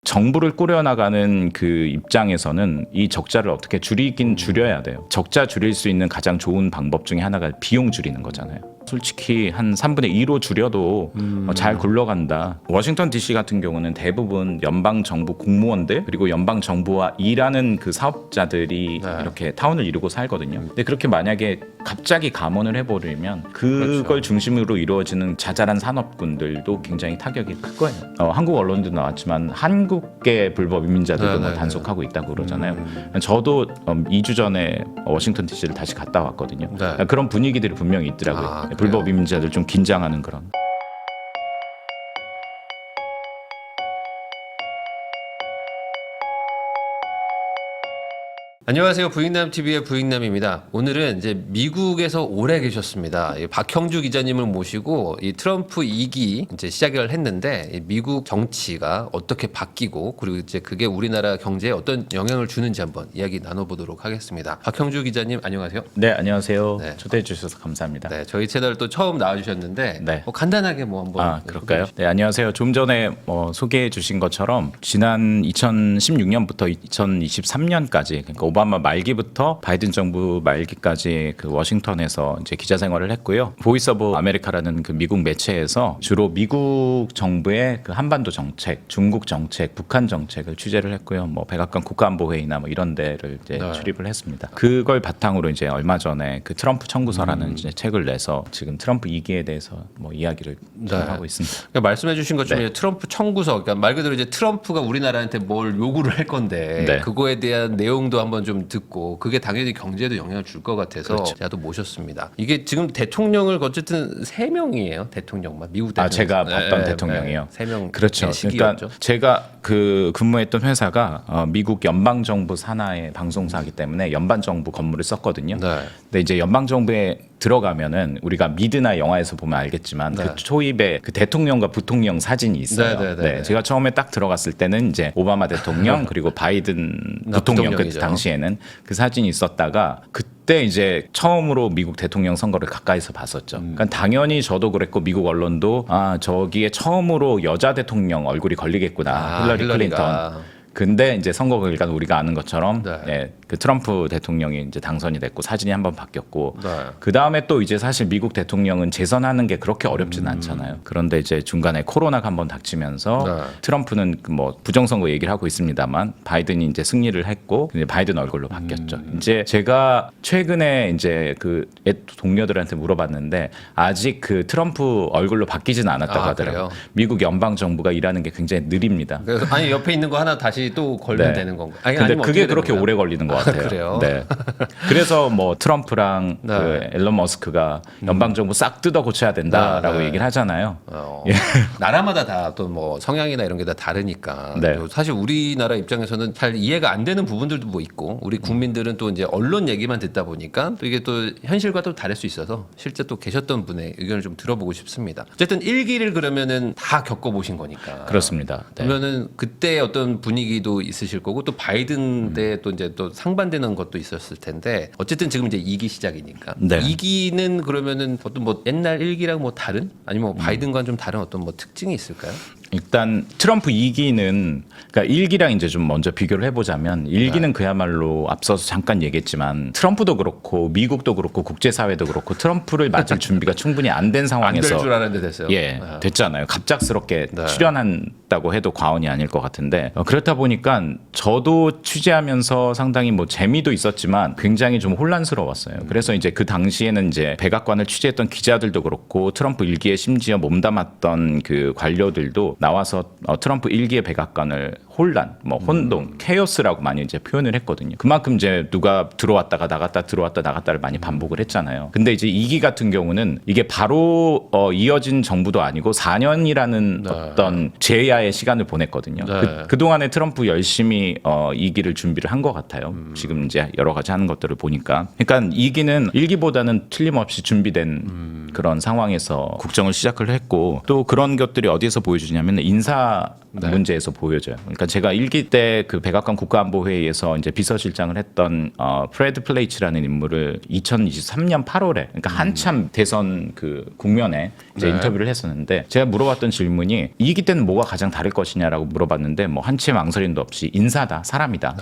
정부를 꾸려나가는 그 입장에서는 이 적자를 어떻게 줄이긴 줄여야 돼요. 적자 줄일 수 있는 가장 좋은 방법 중에 하나가 비용 줄이는 거잖아요. 솔직히 한 3분의 2로 줄여도 잘 굴러간다. 워싱턴 DC 같은 경우는 대부분 연방 정부 공무원들 그리고 연방 정부와 일하는 그 사업자들이 이렇게 타운을 이루고 살거든요. 근데 그렇게 만약에 갑자기 감원을 해버리면 그걸 중심으로 이루어지는 자잘한 산업군들도 굉장히 타격이 클 거예요. 한국 언론도 나왔지만 한국계 불법 이민자들도 뭐 단속하고 있다고 그러잖아요. 저도 2주 전에 워싱턴 DC를 다시 갔다 왔거든요. 그런 분위기들이 분명히 있더라고요. 불법 이민자들 좀 긴장하는 그런. 안녕하세요. 부익남TV의 부익남입니다. 오늘은 이제 미국에서 오래 계셨습니다. 박형주 기자님을 모시고 이 트럼프 2기 이제 시작을 했는데 미국 정치가 어떻게 바뀌고 그리고 이제 그게 우리나라 경제에 어떤 영향을 주는지 한번 이야기 나눠보도록 하겠습니다. 박형주 기자님 안녕하세요. 네, 안녕하세요. 네. 초대해 주셔서 감사합니다. 네, 저희 채널 또 처음 나와주셨는데 네. 간단하게 뭐 한번 그럴까요? 네, 안녕하세요. 좀 전에 소개해 주신 것처럼 지난 2016년부터 2023년까지 그러니까 오바마 말기부터 바이든 정부 말기까지 그 워싱턴에서 이제 기자 생활을 했고요. 보이스 오브 아메리카라는 그 미국 매체에서 주로 미국 정부의 그 한반도 정책, 중국 정책, 북한 정책을 취재를 했고요. 뭐 백악관 국가안보회의나 뭐 이런 데를 이제 출입을 했습니다. 그걸 바탕으로 이제 얼마 전에 그 트럼프 청구서라는 이제 책을 내서 지금 트럼프 2기에 대해서 뭐 이야기를 하고 있습니다. 그러니까 말씀해주신 것처럼 트럼프 청구서, 그러니까 말 그대로 이제 트럼프가 우리나라한테 뭘 요구를 할 건데 그거에 대한 내용도 한번 좀 듣고 그게 당연히 경제에도 영향을 줄 것 같아서 제가 또 모셨습니다. 이게 지금 대통령을 어쨌든 3명이에요. 대통령만 미국 대통령. 제가 봤던 대통령이요. 3명. 그렇죠. 그러니까 제가 그 근무했던 회사가 미국 연방 정부 산하의 방송사이기 때문에 연방 정부 건물을 썼거든요. 근데 이제 연방 정부에 들어가면은 우리가 미드나 영화에서 보면 알겠지만 그 초입에 그 대통령과 부통령 사진이 있어요. 제가 처음에 딱 들어갔을 때는 이제 오바마 대통령 그리고 바이든 부통령 그 당시에는 그 사진이 있었다가 그때 이제 처음으로 미국 대통령 선거를 가까이서 봤었죠. 그러니까 당연히 저도 그랬고 미국 언론도 저기에 처음으로 여자 대통령 얼굴이 걸리겠구나. 힐러리 클린턴. 근데 이제 선거 결과는 우리가 아는 것처럼 그 트럼프 대통령이 이제 당선이 됐고 사진이 한번 바뀌었고 그 다음에 또 이제 사실 미국 대통령은 재선하는 게 그렇게 어렵지는 않잖아요. 그런데 이제 중간에 코로나가 한번 닥치면서 트럼프는 뭐 부정선거 얘기를 하고 있습니다만 바이든이 이제 승리를 했고 이제 바이든 얼굴로 바뀌었죠. 이제 제가 최근에 이제 그 동료들한테 물어봤는데 아직 그 트럼프 얼굴로 바뀌진 않았다고 하더라고요. 미국 연방 정부가 일하는 게 굉장히 느립니다. 그래서 아니 옆에 있는 거 하나 다시 또 걸면 되는 건가? 근데 그게 그렇게 오래 걸리는 것 같아요. 그래요? 네. 그래서 뭐 트럼프랑 그 앨런 머스크가 연방 정부 싹 뜯어 고쳐야 된다라고 얘기를 하잖아요. 나라마다 다 또 뭐 성향이나 이런 게 다 다르니까. 사실 우리나라 입장에서는 잘 이해가 안 되는 부분들도 뭐 있고 우리 국민들은 또 이제 언론 얘기만 듣다 보니까 또 이게 또 현실과 또 다를 수 있어서 실제 또 계셨던 분의 의견을 좀 들어보고 싶습니다. 어쨌든 1기를 그러면은 다 겪어보신 거니까. 그렇습니다. 그러면은 그때 어떤 분위기도 있으실 거고 또 바이든 때 또 이제 또 상반되는 것도 있었을 텐데 어쨌든 지금 이제 2기 시작이니까 2기는 그러면은 어떤 뭐 옛날 1기랑 뭐 다른 아니면 뭐 바이든과는 좀 다른 어떤 뭐 특징이 있을까요? 일단 트럼프 2기는 그러니까 1기랑 이제 좀 먼저 비교를 해보자면 1기는 그야말로 앞서서 잠깐 얘기했지만 트럼프도 그렇고 미국도 그렇고 국제사회도 그렇고 트럼프를 맞을 준비가 충분히 안 된 상황에서 안 될 줄 알았는데 됐어요. 됐잖아요. 갑작스럽게 출연한다고 해도 과언이 아닐 것 같은데 그렇다 보니까 저도 취재하면서 상당히 뭐 재미도 있었지만 굉장히 좀 혼란스러웠어요. 그래서 이제 그 당시에는 이제 백악관을 취재했던 기자들도 그렇고 트럼프 1기에 심지어 몸담았던 그 관료들도 나와서 트럼프 1기의 백악관을 혼란, 뭐 혼동, 케오스라고 많이 이제 표현을 했거든요. 그만큼 이제 누가 들어왔다가 나갔다 들어왔다 나갔다를 많이 반복을 했잖아요. 근데 이제 2기 같은 경우는 이게 바로 이어진 정부도 아니고 4년이라는 어떤 제야의 시간을 보냈거든요. 그동안에 트럼프 열심히 2기를 준비를 한 것 같아요. 지금 이제 여러 가지 하는 것들을 보니까. 그러니까 2기는 1기보다는 틀림없이 준비된 그런 상황에서 국정을 시작을 했고 또 그런 것들이 어디에서 보여주냐면 인사 문제에서 보여져요. 그러니까 제가 1기 때 그 백악관 국가안보회의에서 이제 비서실장을 했던 프레드 플레이츠라는 인물을 2023년 8월에 그러니까 한참 대선 그 국면에 이제 인터뷰를 했었는데 제가 물어봤던 질문이 2기 때는 뭐가 가장 다를 것이냐라고 물어봤는데 뭐 한치의 망설임도 없이 인사다, 사람이다.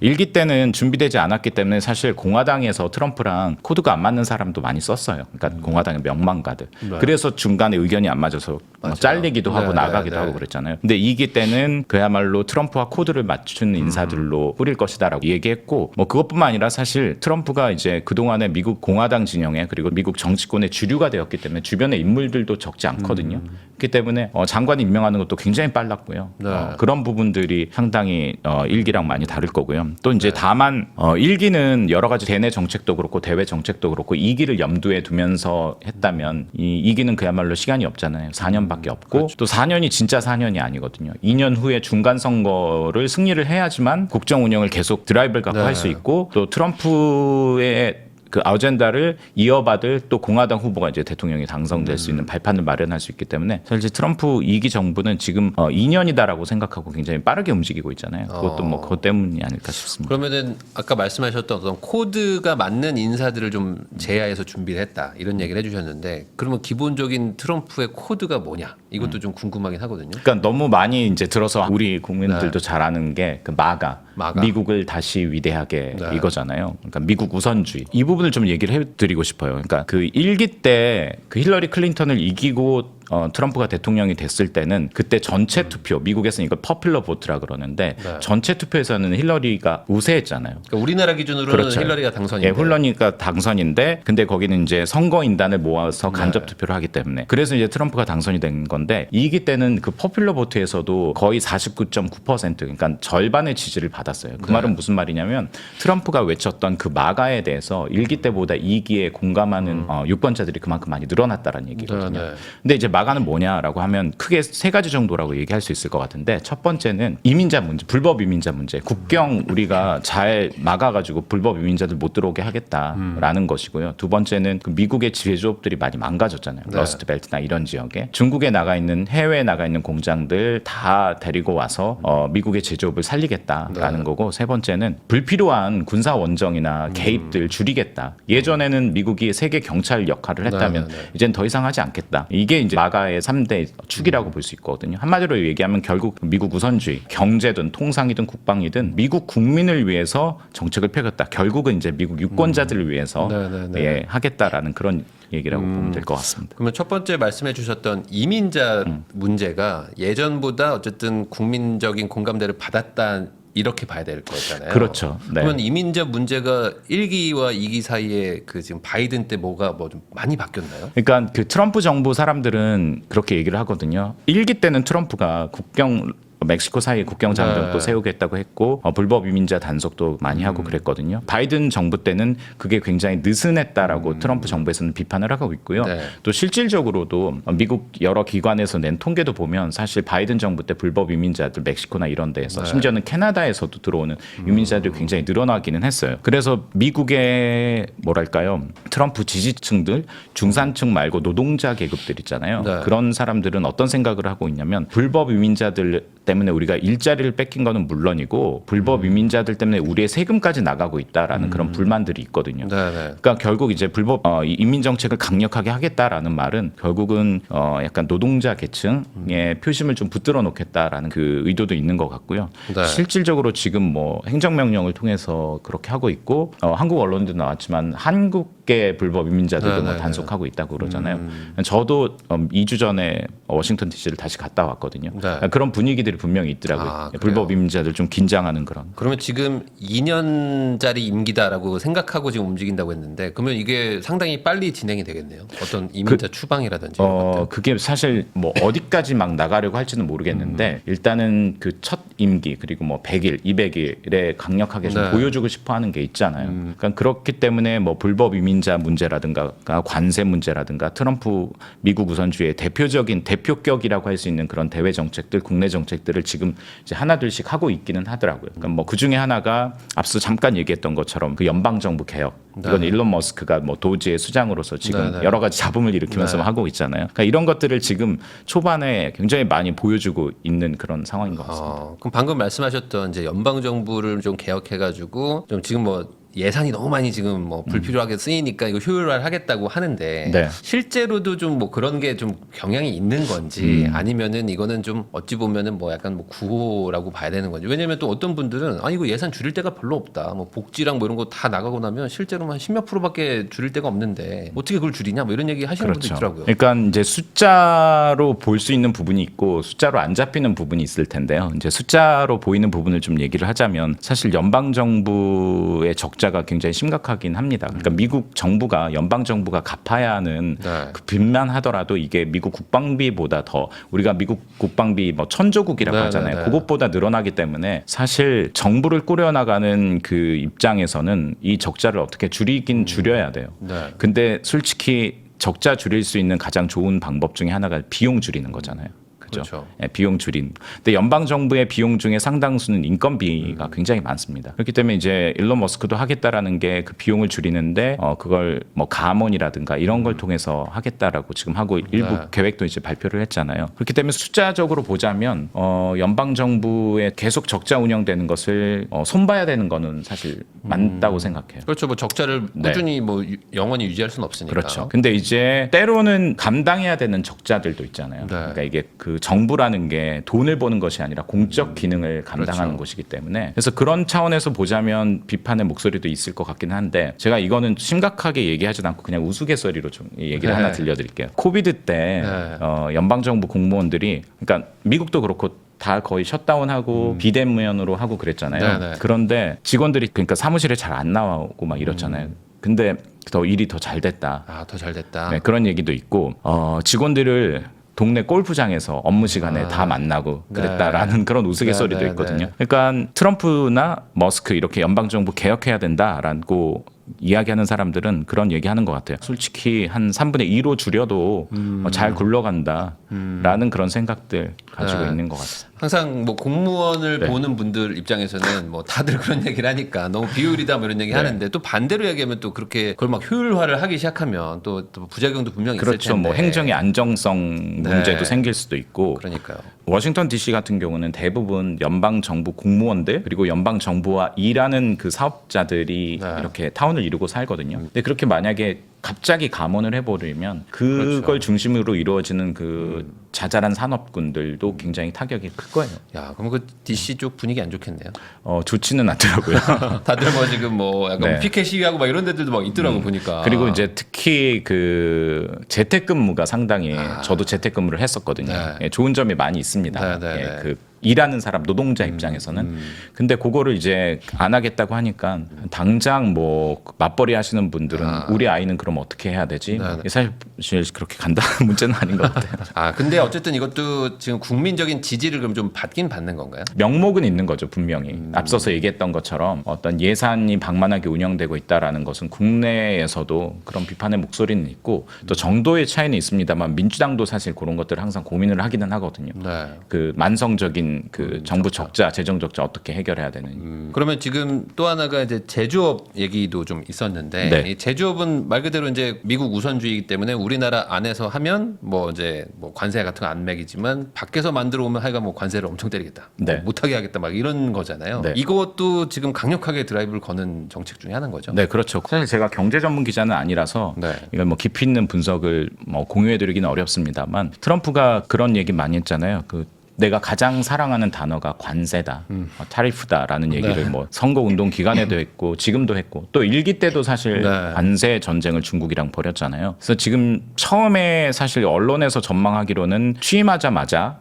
1기 때는 준비되지 않았기 때문에 사실 공화당에서 트럼프랑 코드가 안 맞는 사람도 많이 썼어요. 그러니까 공화당의 명망가들. 그래서 중간에 의견이 안 맞아서 뭐 잘리기도 하고 나가기도 하고 그랬잖아요. 근데 2기 때는 그야말로 트럼프와 코드를 맞춘 인사들로 뿌릴 것이다라고 얘기했고 뭐 그것뿐만 아니라 사실 트럼프가 이제 그동안에 미국 공화당 진영에 그리고 미국 정치권의 주류가 되었기 때문에 주변의 인물들도 적지 않거든요. 그렇기 때문에 장관 임명하는 것도 굉장히 빨랐고요. 그런 부분들이 상당히 1기랑 많이 다를 거고요. 또 이제 다만 1기는 여러 가지 대내 정책도 그렇고 대외 정책도 그렇고 2기를 염두에 두면서 했다면 이 2기는 그야말로 시간이 없잖아요. 4년밖에 없고 그렇죠. 또 4년이 진짜 4년이 아니거든요. 2년 후에 중간 선거를 승리를 해야지만 국정 운영을 계속 드라이브를 갖고 할 수 있고 또 트럼프의 그 아젠다를 이어받을 또 공화당 후보가 이제 대통령이 당선될 수 있는 발판을 마련할 수 있기 때문에 사실 트럼프 2기 정부는 지금 2년이다라고 생각하고 굉장히 빠르게 움직이고 있잖아요. 그것도 뭐 그것 때문이 아닐까 싶습니다. 그러면은 아까 말씀하셨던 어떤 코드가 맞는 인사들을 좀 제야해서 준비를 했다 이런 얘기를 해주셨는데 그러면 기본적인 트럼프의 코드가 뭐냐 이것도 좀 궁금하긴 하거든요. 그러니까 너무 많이 이제 들어서 우리 국민들도 잘 아는 게 그 마가. 미국을 다시 위대하게 이거잖아요. 그러니까 미국 우선주의. 이 부분을 좀 얘기를 해드리고 싶어요. 그러니까 그 1기 때 그 힐러리 클린턴을 이기고 트럼프가 대통령이 됐을 때는 그때 전체 투표 미국에서는 이걸 퍼퓰러 보트라 그러는데 전체 투표에서는 힐러리가 우세했잖아요. 그러니까 우리나라 기준으로는 그렇죠. 힐러리가 당선인데. 예, 힐러리가 당선인데 근데 거기는 이제 선거인단을 모아서 간접 투표를 하기 때문에 그래서 이제 트럼프가 당선이 된 건데 2기 때는 그 퍼퓰러 보트에서도 거의 49.9% 그러니까 절반의 지지를 받았어요. 그 말은 무슨 말이냐면 트럼프가 외쳤던 그 마가에 대해서 1기 때보다 2기에 공감하는 유권자들이 그만큼 많이 늘어났다라는 얘기거든요. 근데 이제 마가는 뭐냐라고 하면 크게 세 가지 정도라고 얘기할 수 있을 것 같은데 첫 번째는 이민자 문제, 불법 이민자 문제. 국경 우리가 잘 막아가지고 불법 이민자들 못 들어오게 하겠다라는 것이고요. 두 번째는 그 미국의 제조업들이 많이 망가졌잖아요. 러스트 벨트나 이런 지역에 중국에 나가 있는 해외에 나가 있는 공장들 다 데리고 와서 미국의 제조업을 살리겠다라는 거고 세 번째는 불필요한 군사 원정이나 개입들 줄이겠다. 예전에는 미국이 세계 경찰 역할을 했다면 이젠 더 이상 하지 않겠다. 이게 이제 마가의 3대 축이라고 볼 수 있거든요. 한마디로 얘기하면 결국 미국 우선주의, 경제든 통상이든 국방이든 미국 국민을 위해서 정책을 펴겠다. 결국은 이제 미국 유권자들을 위해서 예, 하겠다라는 그런 얘기라고 보면 될 것 같습니다. 그러면 첫 번째 말씀해 주셨던 이민자 문제가 예전보다 어쨌든 국민적인 공감대를 받았다 이렇게 봐야 될 거잖아요. 그렇죠. 네. 그러면 이민자 문제가 1기와 2기 사이에 그 지금 바이든 때 뭐가 뭐 좀 많이 바뀌었나요? 그러니까 그 트럼프 정부 사람들은 그렇게 얘기를 하거든요. 1기 때는 트럼프가 국경 멕시코 사이에 국경 장벽도 세우겠다고 했고 불법 이민자 단속도 많이 하고 그랬거든요. 바이든 정부 때는 그게 굉장히 느슨했다라고 트럼프 정부에서는 비판을 하고 있고요. 또 실질적으로도 미국 여러 기관에서 낸 통계도 보면 사실 바이든 정부 때 불법 이민자들 멕시코나 이런 데에서 심지어는 캐나다에서도 들어오는 이민자들이 굉장히 늘어나기는 했어요. 그래서 미국의 뭐랄까요 트럼프 지지층들 중산층 말고 노동자 계급들 있잖아요. 그런 사람들은 어떤 생각을 하고 있냐면 불법 이민자들 때문에 우리가 일자리를 뺏긴 거는 물론이고 불법 이민자들 때문에 우리의 세금까지 나가고 있다라는 그런 불만들이 있거든요. 그러니까 결국 이제 불법 이민 정책을 강력하게 하겠다라는 말은 결국은 약간 노동자 계층의 표심을 좀 붙들어 놓겠다라는 그 의도도 있는 것 같고요. 실질적으로 지금 뭐 행정명령을 통해서 그렇게 하고 있고 한국 언론도 나왔지만 한국계 불법 이민자들도 뭐 단속하고 있다고 그러잖아요. 저도 2주 전에 워싱턴 DC를 다시 갔다 왔거든요. 그런 분위기들이 분명히 있더라고요. 불법 이민자들 좀 긴장하는 그런. 그러면 지금 2년짜리 임기다라고 생각하고 지금 움직인다고 했는데 그러면 이게 상당히 빨리 진행이 되겠네요. 어떤 이민자 추방이라든지. 그게 사실 뭐 어디까지 막 나가려고 할지는 모르겠는데 일단은 그 첫 임기 그리고 뭐 100일, 200일에 강력하게 좀 네. 보여주고 싶어하는 게 있잖아요. 그러니까 그렇기 때문에 뭐 불법 이민자 문제라든가 관세 문제라든가 트럼프 미국 우선주의의 대표적인 대표격이라고 할 수 있는 그런 대외 정책들, 국내 정책들을 지금 이제 하나둘씩 하고 있기는 하더라고요. 그러니까 뭐 그 중에 하나가 앞서 잠깐 얘기했던 것처럼 그 연방 정부 개혁. 이건 일론 머스크가 뭐 도지의 수장으로서 지금 여러 가지 잡음을 일으키면서 하고 있잖아요. 그러니까 이런 것들을 지금 초반에 굉장히 많이 보여주고 있는 그런 상황인 것 같습니다. 그럼 방금 말씀하셨던 이제 연방 정부를 좀 개혁해가지고 좀 지금 뭐 예산이 너무 많이 지금 뭐 불필요하게 쓰이니까 이거 효율화하겠다고 하는데 네. 실제로도 좀 뭐 그런 게 좀 경향이 있는 건지 아니면은 이거는 좀 어찌 보면은 뭐 약간 뭐 구호라고 봐야 되는 건지. 왜냐면 또 어떤 분들은 아니 이거 예산 줄일 데가 별로 없다. 뭐 복지랑 뭐 이런 거 다 나가고 나면 실제로만 10몇 %밖에 줄일 데가 없는데 어떻게 그걸 줄이냐 뭐 이런 얘기 하시는 분도 있더라고요. 그러니까 이제 숫자로 볼 수 있는 부분이 있고 숫자로 안 잡히는 부분이 있을 텐데요. 이제 숫자로 보이는 부분을 좀 얘기를 하자면 사실 연방 정부의 적자가 굉장히 심각하긴 합니다. 그러니까 미국 정부가 연방 정부가 갚아야 하는 그 빚만 하더라도 이게 미국 국방비보다 더 우리가 미국 국방비 뭐 천조국이라고 하잖아요. 그것보다 늘어나기 때문에 사실 정부를 꾸려나가는 그 입장에서는 이 적자를 어떻게 줄이긴 줄여야 돼요. 근데 솔직히 적자 줄일 수 있는 가장 좋은 방법 중에 하나가 비용 줄이는 거잖아요. 그렇죠. 예, 비용 줄인. 근데 연방 정부의 비용 중에 상당수는 인건비가 굉장히 많습니다. 그렇기 때문에 이제 일론 머스크도 하겠다라는 게 그 비용을 줄이는데 그걸 뭐 감원이라든가 이런 걸 통해서 하겠다라고 지금 하고 일부 계획도 이제 발표를 했잖아요. 그렇기 때문에 숫자적으로 보자면 연방 정부의 계속 적자 운영되는 것을 손봐야 되는 거는 사실 맞다고 생각해요. 그렇죠. 뭐 적자를 꾸준히 뭐 영원히 유지할 수는 없으니까. 그렇죠. 근데 이제 때로는 감당해야 되는 적자들도 있잖아요. 그러니까 이게 그 정부라는 게 돈을 버는 것이 아니라 공적 기능을 감당하는 곳이기 때문에 그래서 그런 차원에서 보자면 비판의 목소리도 있을 것 같긴 한데 제가 이거는 심각하게 얘기하지 않고 그냥 우스갯소리로 좀 얘기를 하나 들려드릴게요. 코비드 때 연방정부 공무원들이 그러니까 미국도 그렇고 다 거의 셧다운하고 비대면으로 하고 그랬잖아요. 그런데 직원들이 그러니까 사무실에 잘 안 나오고 막 이렇잖아요. 근데 더 일이 더 잘 됐다. 더 잘 됐다. 네, 그런 얘기도 있고 직원들을 동네 골프장에서 업무 시간에 다 만나고 그랬다라는 그런 우스갯소리도 있거든요. 그러니까 트럼프나 머스크 이렇게 연방정부 개혁해야 된다라고 이야기하는 사람들은 그런 얘기하는 것 같아요. 솔직히 한 3분의 2로 줄여도 잘 굴러간다라는 그런 생각들 가지고 있는 것 같습니다. 항상 뭐 공무원을 보는 분들 입장에서는 뭐 다들 그런 얘기를 하니까 너무 비효율이다 뭐 이런 얘기 하는데 또 반대로 얘기하면 또 그렇게 그걸 막 효율화를 하기 시작하면 또 부작용도 분명히 있을 텐데. 그렇죠. 뭐 행정의 안정성 문제도 생길 수도 있고. 그러니까요. 워싱턴 DC 같은 경우는 대부분 연방 정부 공무원들 그리고 연방 정부와 일하는 그 사업자들이 이렇게 타운을 이루고 살거든요. 근데 그렇게 만약에 갑자기 감원을 해버리면 그걸 중심으로 이루어지는 그 자잘한 산업군들도 굉장히 타격이 클 거예요. 야, 그럼 그 DC 쪽 분위기 안 좋겠네요. 좋지는 않더라고요. 다들 뭐 지금 뭐 약간 피켓 시위하고 막 이런 데들도 막 있더라고 보니까. 그리고 이제 특히 그 재택근무가 상당히 저도 재택근무를 했었거든요. 예, 좋은 점이 많이 있습니다. 예, 그 일하는 사람 노동자 입장에서는 근데 그거를 이제 안 하겠다고 하니까 당장 뭐 맞벌이 하시는 분들은 우리 아이는 그럼 어떻게 해야 되지? 사실 그렇게 간단한 문제는 아닌 것 같아요. 근데 어쨌든 이것도 지금 국민적인 지지를 그럼 좀 받긴 받는 건가요? 명목은 있는 거죠, 분명히. 앞서서 얘기했던 것처럼 어떤 예산이 방만하게 운영되고 있다라는 것은 국내에서도 그런 비판의 목소리는 있고 또 정도의 차이는 있습니다만 민주당도 사실 그런 것들을 항상 고민을 하기는 하거든요. 그 만성적인 그 정부 적자, 재정 적자 어떻게 해결해야 되는. 그러면 지금 또 하나가 이제 제조업 얘기도 좀 있었는데 이 제조업은 말 그대로 이제 미국 우선주의이기 때문에 우리나라 안에서 하면 뭐 이제 뭐 관세 같은 거 안 매기지만 밖에서 만들어 오면 하여간 뭐 관세를 엄청 때리겠다, 뭐 못하게 하겠다 막 이런 거잖아요. 이것도 지금 강력하게 드라이브를 거는 정책 중에 하나인 거죠. 네, 그렇죠. 사실 제가 경제 전문 기자는 아니라서 이걸 뭐 깊이 있는 분석을 뭐 공유해드리기는 어렵습니다만 트럼프가 그런 얘기 많이 했잖아요. 내가 가장 사랑하는 단어가 관세다, 타리프다라는 얘기를 뭐 선거 운동 기간에도 했고 지금도 했고 또 일기 때도 사실 관세 전쟁을 중국이랑 벌였잖아요. 그래서 지금 처음에 사실 언론에서 전망하기로는 취임하자마자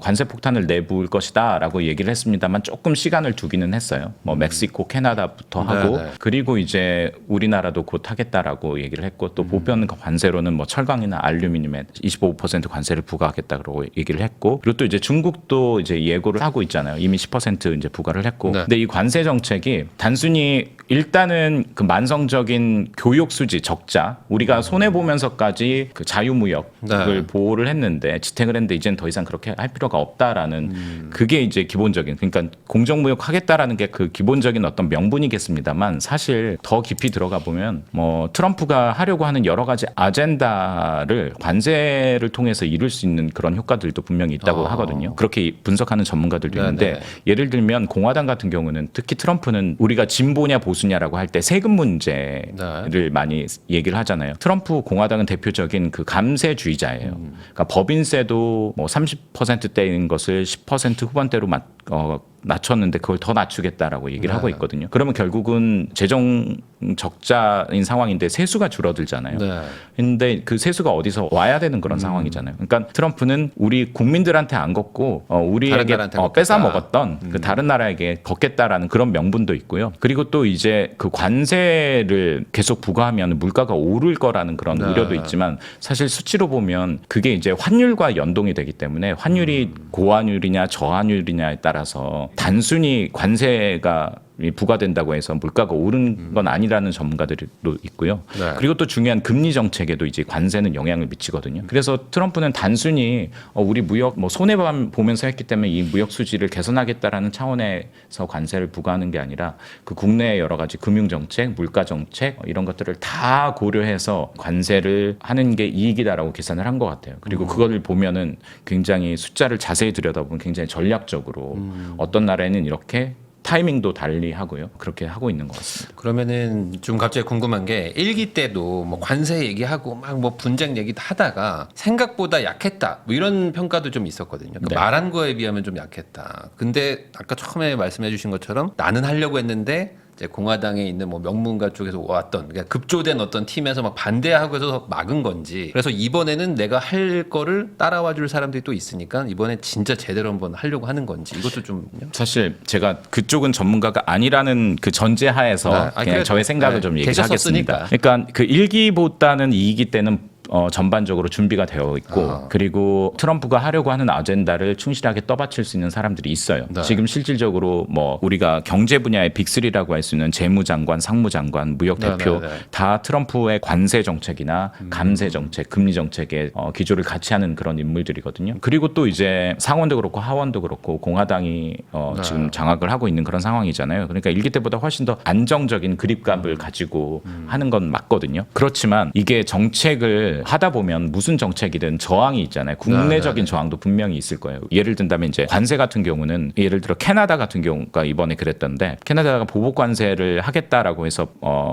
관세 폭탄을 내부을 것이다라고 얘기를 했습니다만 조금 시간을 두기는 했어요. 뭐 멕시코, 캐나다부터 하고 그리고 이제 우리나라도 곧 하겠다라고 얘기를 했고 또 보편 관세로는 뭐 철강이나 알루미늄에 25% 관세를 부과하겠다고 얘기를 했고 그리고 또 이제 중국도 이제 예고를 하고 있잖아요. 이미 10% 이제 부과를 했고. 근데 이 관세 정책이 단순히 일단은 그 만성적인 교육 수지 적자 우리가 손해 보면서까지 그 자유무역을 보호를 했는데 지탱을 했는데 이제는 더 이상 그렇게 할 필요가 없다라는 그게 이제 기본적인 그러니까 공정무역 하겠다라는 게 그 기본적인 어떤 명분이겠습니다만 사실 더 깊이 들어가 보면 뭐 트럼프가 하려고 하는 여러 가지 아젠다를 관세를 통해서 이룰 수 있는 그런 효과들도 분명히 있다고 하거든요. 그렇게 분석하는 전문가들도 있는데 예를 들면 공화당 같은 경우는 특히 트럼프는 우리가 진보냐 보수냐라고 할 때 세금 문제를 많이 얘기를 하잖아요. 트럼프 공화당은 대표적인 그 감세주의자예요. 그러니까 법인세도 뭐 30%대인 것을 10% 후반대로 낮췄는데 그걸 더 낮추겠다라고 얘기를 하고 있거든요. 그러면 결국은 재정 적자인 상황인데 세수가 줄어들잖아요. 근데 그 세수가 어디서 와야 되는 그런 상황이잖아요. 그러니까 트럼프는 우리 국민들한테 안 걷고 우리에게 뺏어 먹었던 그 다른 나라에게 걷겠다라는 그런 명분도 있고요. 그리고 또 이제 그 관세를 계속 부과하면 물가가 오를 거라는 그런 우려도 있지만 사실 수치로 보면 그게 이제 환율과 연동이 되기 때문에 환율이 고환율이냐 저환율이냐에 따라서 단순히 관세가 부과된다고 해서 물가가 오른 건 아니라는 전문가들도 있고요. 그리고 또 중요한 금리 정책에도 이제 관세는 영향을 미치거든요. 그래서 트럼프는 단순히 우리 무역 뭐 손해 보면서 했기 때문에 이 무역 수지를 개선하겠다라는 차원에서 관세를 부과하는 게 아니라 그 국내의 여러 가지 금융 정책, 물가 정책 이런 것들을 다 고려해서 관세를 하는 게 이익이다라고 계산을 한 것 같아요. 그리고 그거를 보면은 굉장히 숫자를 자세히 들여다보면 굉장히 전략적으로 어떤 나라에는 이렇게 타이밍도 달리 하고요. 그렇게 하고 있는 것 같습니다. 그러면은 좀 갑자기 궁금한 게 1기 때도 뭐 관세 얘기하고 막 뭐 분쟁 얘기도 하다가 생각보다 약했다. 뭐 이런 평가도 좀 있었거든요. 그러니까 말한 거에 비하면 좀 약했다. 근데 아까 처음에 말씀해 주신 것처럼 나는 하려고 했는데 이제 공화당에 있는 뭐 명문가 쪽에서 왔던 그러니까 급조된 어떤 팀에서 막 반대하고 해서 막은 건지 그래서 이번에는 내가 할 거를 따라와 줄 사람들이 또 있으니까 이번에 진짜 제대로 한번 하려고 하는 건지 이것도 좀 사실 제가 그쪽은 전문가가 아니라는 그 전제하에서 그냥 저의 생각을 좀 얘기하겠습니다. 그러니까 그 1기보다는 2기 때는 전반적으로 준비가 되어 있고 그리고 트럼프가 하려고 하는 아젠다를 충실하게 떠받칠 수 있는 사람들이 있어요. 지금 실질적으로 뭐 우리가 경제 분야의 빅3라고 할 수 있는 재무장관, 상무장관, 무역대표 다 트럼프의 관세 정책이나 감세 정책, 금리 정책에 기조를 같이 하는 그런 인물들이거든요. 그리고 또 이제 상원도 그렇고 하원도 그렇고 공화당이 지금 장악을 하고 있는 그런 상황이잖아요. 그러니까 1기 때보다 훨씬 더 안정적인 그립감을 가지고 하는 건 맞거든요. 그렇지만 이게 정책을 하다 보면 무슨 정책이든 저항이 있잖아요. 국내적인 저항도 분명히 있을 거예요. 예를 든다면 이제 관세 같은 경우는 예를 들어 캐나다 같은 경우가 이번에 그랬던데 캐나다가 보복 관세를 하겠다라고 해서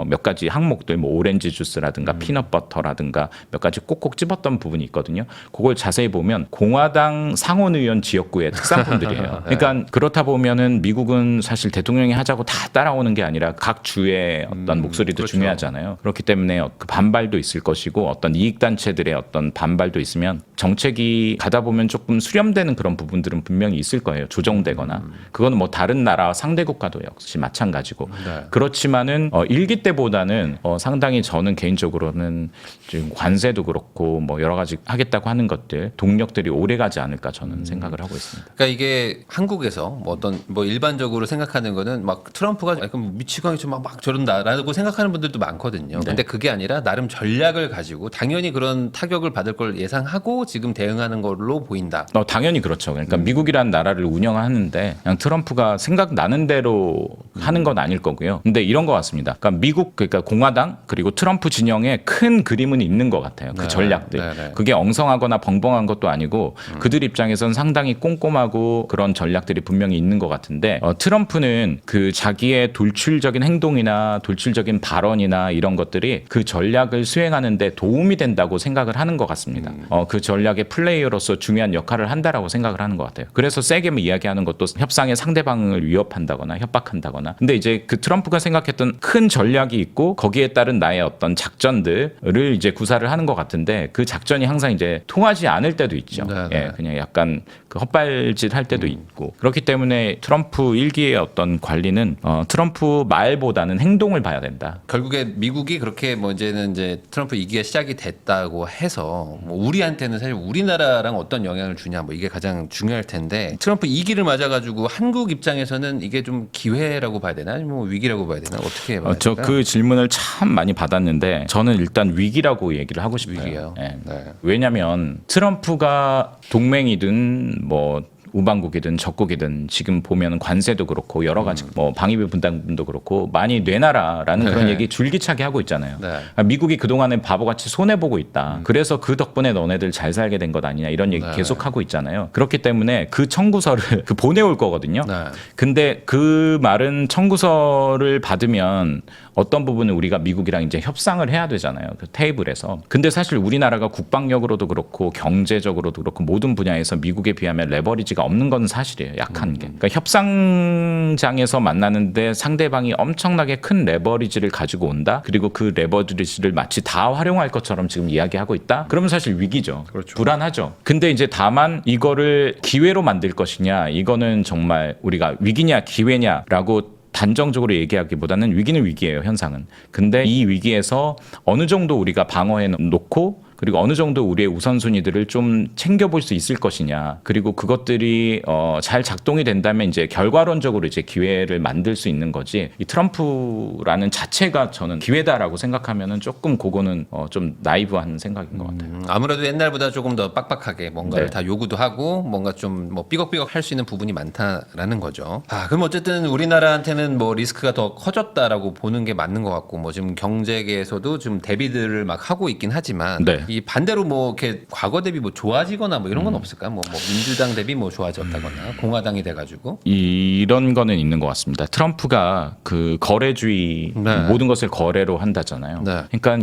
몇 가지 항목들 뭐 오렌지 주스라든가 피넛버터라든가 몇 가지 꼭꼭 집었던 부분이 있거든요. 그걸 자세히 보면 공화당 상원의원 지역구의 특산품들이에요. 그러니까 그렇다 보면은 미국은 사실 대통령이 하자고 다 따라오는 게 아니라 각 주의 어떤 목소리도 중요하잖아요. 그렇기 때문에 그 반발도 있을 것이고 어떤 이익단체들의 어떤 반발도 있으면 정책이 가다 보면 조금 수렴되는 그런 부분들은 분명히 있을 거예요. 조정되거나. 그거는 뭐 다른 나라 상대 국가도 역시 마찬가지고. 그렇지만은 1기 때보다는 상당히 저는 개인적으로는 지금 관세도 그렇고 뭐 여러 가지 하겠다고 하는 것들 동력들이 오래 가지 않을까 저는 생각을 하고 있습니다. 그러니까 이게 한국에서 뭐 어떤 뭐 일반적으로 생각하는 거는 막 트럼프가 약간 미치광이 좀 막 저런다라고 생각하는 분들도 많거든요. 근데 그게 아니라 나름 전략을 가지고 당연히 그런 타격을 받을 걸 예상하고 지금 대응하는 걸로 보인다. 당연히 그렇죠. 그러니까 미국이라는 나라를 운영하는데 그냥 트럼프가 생각나는 대로 하는 건 아닐 거고요. 근데 이런 것 같습니다. 그러니까 미국 그러니까 공화당 그리고 트럼프 진영의 큰 그림은 있는 것 같아요. 그 전략들. 그게 엉성하거나 벙벙한 것도 아니고 그들 입장에선 상당히 꼼꼼하고 그런 전략들이 분명히 있는 것 같은데 트럼프는 그 자기의 돌출적인 행동이나 돌출적인 발언이나 이런 것들이 그 전략을 수행하는 데 도움이 된다고 생각을 하는 것 같습니다. 그 전략의 플레이어로서 중요한 역할을 한다라고 생각을 하는 것 같아요. 그래서 세게 이야기하는 것도 협상의 상대방을 위협한다거나 협박한다거나 한다거나. 근데 이제 그 트럼프가 생각했던 큰 전략이 있고 거기에 따른 나의 어떤 작전들을 이제 구사를 하는 것 같은데 그 작전이 항상 이제 통하지 않을 때도 있죠. 예, 그냥 약간 그 헛발질 할 때도 있고. 그렇기 때문에 트럼프 일기의 어떤 관리는 트럼프 말보다는 행동을 봐야 된다. 결국에 미국이 그렇게 뭐 이제는 이제 트럼프 2기가 시작이 됐다고 해서 뭐 우리한테는 사실 우리나라랑 어떤 영향을 주냐 뭐 이게 가장 중요할 텐데 트럼프 2기를 맞아가지고 한국 입장에서는 이게 좀 기회라고 봐야 되나 아니면 뭐 위기라고 봐야 되나 어떻게 봐야 저 될까요? 그 질문을 참 많이 받았는데 저는 일단 위기라고 얘기를 하고 싶어요. 위기요? 예. 네. 왜냐하면 트럼프가 동맹이든 뭐 우방국이든 적국이든 지금 보면 관세도 그렇고 여러 가지 뭐 방위비 분담금도 그렇고 많이 내놔라라는 그런 얘기 줄기차게 하고 있잖아요. 미국이 그동안에 바보같이 손해보고 있다. 그래서 그 덕분에 너네들 잘 살게 된 것 아니냐 이런 얘기 계속 하고 있잖아요. 그렇기 때문에 그 청구서를 그 보내올 거거든요. 근데 그 말은 청구서를 받으면 어떤 부분은 우리가 미국이랑 이제 협상을 해야 되잖아요. 그 테이블에서. 근데 사실 우리나라가 국방력으로도 그렇고 경제적으로도 그렇고 모든 분야에서 미국에 비하면 레버리지가 없는 건 사실이에요. 약한 게. 그러니까 협상장에서 만나는데 상대방이 엄청나게 큰 레버리지를 가지고 온다. 그리고 그 레버리지를 마치 다 활용할 것처럼 지금 이야기하고 있다. 그러면 사실 위기죠. 그렇죠. 불안하죠. 근데 이제 다만 이거를 기회로 만들 것이냐 이거는 정말 우리가 위기냐 기회냐라고 단정적으로 얘기하기보다는 위기는 위기예요, 현상은. 근데 이 위기에서 어느 정도 우리가 방어해 놓고 그리고 어느 정도 우리의 우선순위들을 좀 챙겨볼 수 있을 것이냐. 그리고 그것들이 잘 작동이 된다면 이제 결과론적으로 이제 기회를 만들 수 있는 거지. 이 트럼프라는 자체가 저는 기회다라고 생각하면은 조금 그거는 좀 나이브한 생각인 것 같아요. 아무래도 옛날보다 조금 더 빡빡하게 뭔가를 다 요구도 하고 뭔가 좀 뭐 삐걱삐걱 할 수 있는 부분이 많다라는 거죠. 그럼 어쨌든 우리나라한테는 뭐 리스크가 더 커졌다라고 보는 게 맞는 것 같고 뭐 지금 경제계에서도 좀 대비들을 막 하고 있긴 하지만 이 반대로 뭐 이렇게 과거 대비 뭐 좋아지거나 뭐 이런 건 없을까요? 뭐 민주당 대비 뭐 좋아졌다거나 공화당이 돼가지고 이런 거는 있는 것 같습니다. 트럼프가 그 거래주의 모든 것을 거래로 한다잖아요. 그러니까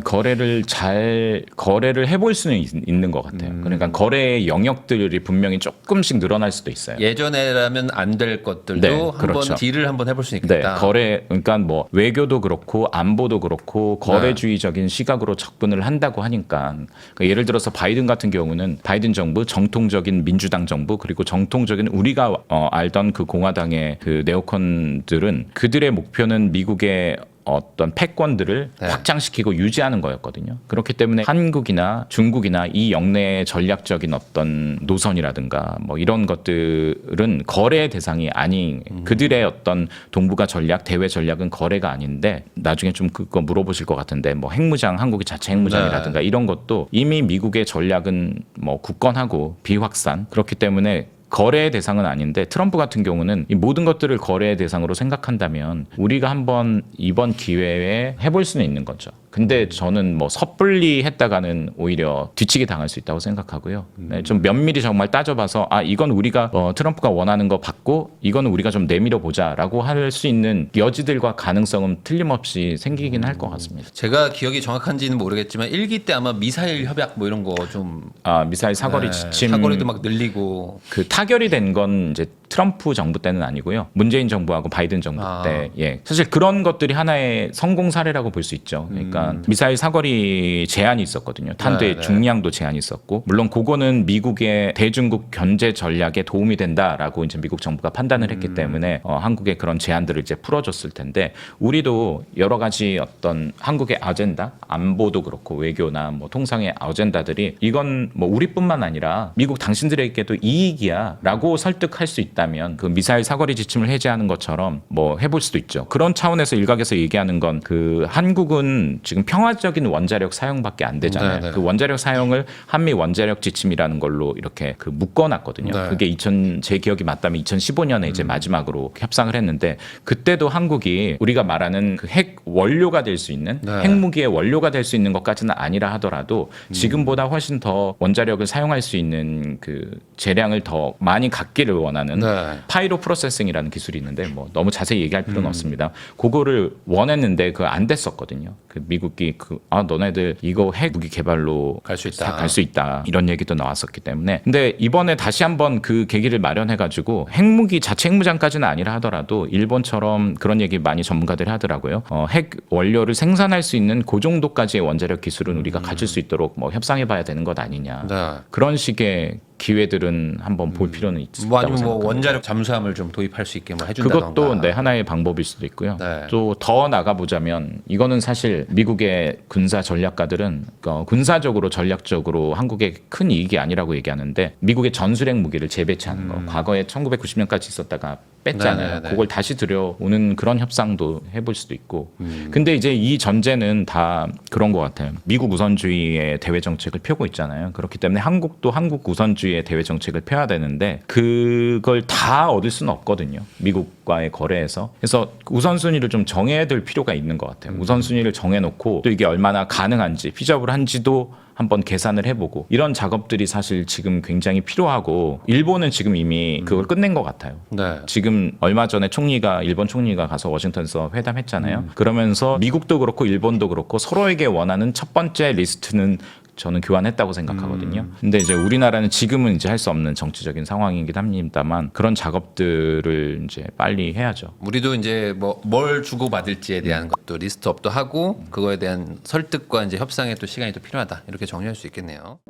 거래를 해볼 수는 있는 것 같아요. 그러니까 거래의 영역들이 분명히 조금씩 늘어날 수도 있어요. 예전에라면 안 될 것들도 한번 딜을 한번 해볼 수 있겠다. 거래 그러니까 뭐 외교도 그렇고 안보도 그렇고 거래주의적인 시각으로 접근을 한다고 하니까. 그러니까 예를 들어서 바이든 같은 경우는 바이든 정부 정통적인 민주당 정부 그리고 정통적인 우리가 알던 그 공화당의 그 네오콘들은 그들의 목표는 미국의 어떤 패권들을 확장시키고 유지하는 거였거든요. 그렇기 때문에 한국이나 중국이나 이 영내의 전략적인 어떤 노선이라든가 뭐 이런 것들은 거래의 대상이 아닌 그들의 어떤 동북아 전략, 대외 전략은 거래가 아닌데 나중에 좀 그거 물어보실 것 같은데 뭐 핵무장, 한국의 자체 핵무장이라든가 이런 것도 이미 미국의 전략은 뭐 굳건하고 비확산 그렇기 때문에 거래의 대상은 아닌데 트럼프 같은 경우는 이 모든 것들을 거래의 대상으로 생각한다면 우리가 한번 이번 기회에 해볼 수는 있는 거죠. 근데 저는 뭐 섣불리 했다가는 오히려 뒤치기 당할 수 있다고 생각하고요. 좀 면밀히 정말 따져봐서 이건 우리가 트럼프가 원하는 거 받고 이거는 우리가 좀 내밀어 보자라고 할 수 있는 여지들과 가능성은 틀림없이 생기긴 할 것 같습니다. 제가 기억이 정확한지는 모르겠지만 1기 때 아마 미사일 협약 뭐 이런 거 좀 미사일 사거리 지침 사거리도 막 늘리고 그 타결이 된 건 이제 트럼프 정부 때는 아니고요. 문재인 정부하고 바이든 정부 때 사실 그런 것들이 하나의 성공 사례라고 볼 수 있죠. 그러니까 미사일 사거리 제한이 있었거든요. 탄두의 중량도 제한이 있었고 물론 그거는 미국의 대중국 견제 전략에 도움이 된다라고 이제 미국 정부가 판단을 했기 때문에 한국의 그런 제한들을 이제 풀어줬을 텐데 우리도 여러 가지 어떤 한국의 아젠다, 안보도 그렇고 외교나 뭐 통상의 아젠다들이 이건 뭐 우리뿐만 아니라 미국 당신들에게도 이익이야라고 설득할 수 있다면 그 미사일 사거리 지침을 해제하는 것처럼 뭐 해볼 수도 있죠. 그런 차원에서 일각에서 얘기하는 건 그 한국은 지금 평화적인 원자력 사용밖에 안 되잖아요. 그 원자력 사용을 한미 원자력 지침이라는 걸로 이렇게 그 묶어놨거든요. 그게 제 기억이 맞다면 2015년에 이제 마지막으로 협상을 했는데 그때도 한국이 우리가 말하는 그 핵 원료가 될 수 있는 핵무기의 원료가 될 수 있는 것까지는 아니라 하더라도 지금보다 훨씬 더 원자력을 사용할 수 있는 그 재량을 더 많이 갖기를 원하는 네. 파이로 프로세싱이라는 기술이 있는데 뭐 너무 자세히 얘기할 필요는 없습니다. 그거를 원했는데 그 안 됐었거든요. 그 미국이 너네들 이거 핵 무기 개발로 갈 수 있다. 갈 수 있다 이런 얘기도 나왔었기 때문에. 근데 이번에 다시 한번 그 계기를 마련해가지고 핵무기 자체 핵무장까지는 아니라 하더라도 일본처럼 그런 얘기 많이 전문가들이 하더라고요. 핵 원료를 생산할 수 있는 그 정도까지의 원자력 기술은 우리가 가질 수 있도록 뭐 협상해봐야 되는 것 아니냐. 네. 그런 식의 기회들은 한번 볼 필요는 있다고 뭐 아니면 생각합니다. 뭐 원자력 잠수함을 좀 도입할 수 있게 뭐 해준다던가. 그것도 하나의 방법일 수도 있고요. 네. 또 더 나가 보자면 이거는 사실 미국의 군사 전략가들은 군사적으로 전략적으로 한국에 큰 이익이 아니라고 얘기하는데 미국의 전술핵 무기를 재배치하는 거. 과거에 1990년까지 있었다가 뺐잖아요. 네네네. 그걸 다시 들여오는 그런 협상도 해볼 수도 있고. 근데 이제 이 전제는 다 그런 것 같아요. 미국 우선주의의 대외 정책을 펴고 있잖아요. 그렇기 때문에 한국도 한국 우선주의의 대외 정책을 펴야 되는데 그걸 다 얻을 수는 없거든요. 미국과의 거래에서. 그래서 우선순위를 좀 정해야 될 필요가 있는 것 같아요. 우선순위를 정해놓고 또 이게 얼마나 가능한지 피저블한지도 한번 계산을 해보고 이런 작업들이 사실 지금 굉장히 필요하고 일본은 지금 이미 그걸 끝낸 것 같아요. 네. 지금 얼마 전에 일본 총리가 가서 워싱턴에서 회담했잖아요. 그러면서 미국도 그렇고 일본도 그렇고 서로에게 원하는 첫 번째 리스트는 저는 교환했다고 생각하거든요. 근데 이제 우리나라는 지금은 이제 할 수 없는 정치적인 상황이긴 합니다만 그런 작업들을 이제 빨리 해야죠. 우리도 이제 뭐 뭘 주고 받을지에 대한 것도 리스트업도 하고 그거에 대한 설득과 이제 협상에 또 시간이 또 필요하다 이렇게 정리할 수 있겠네요.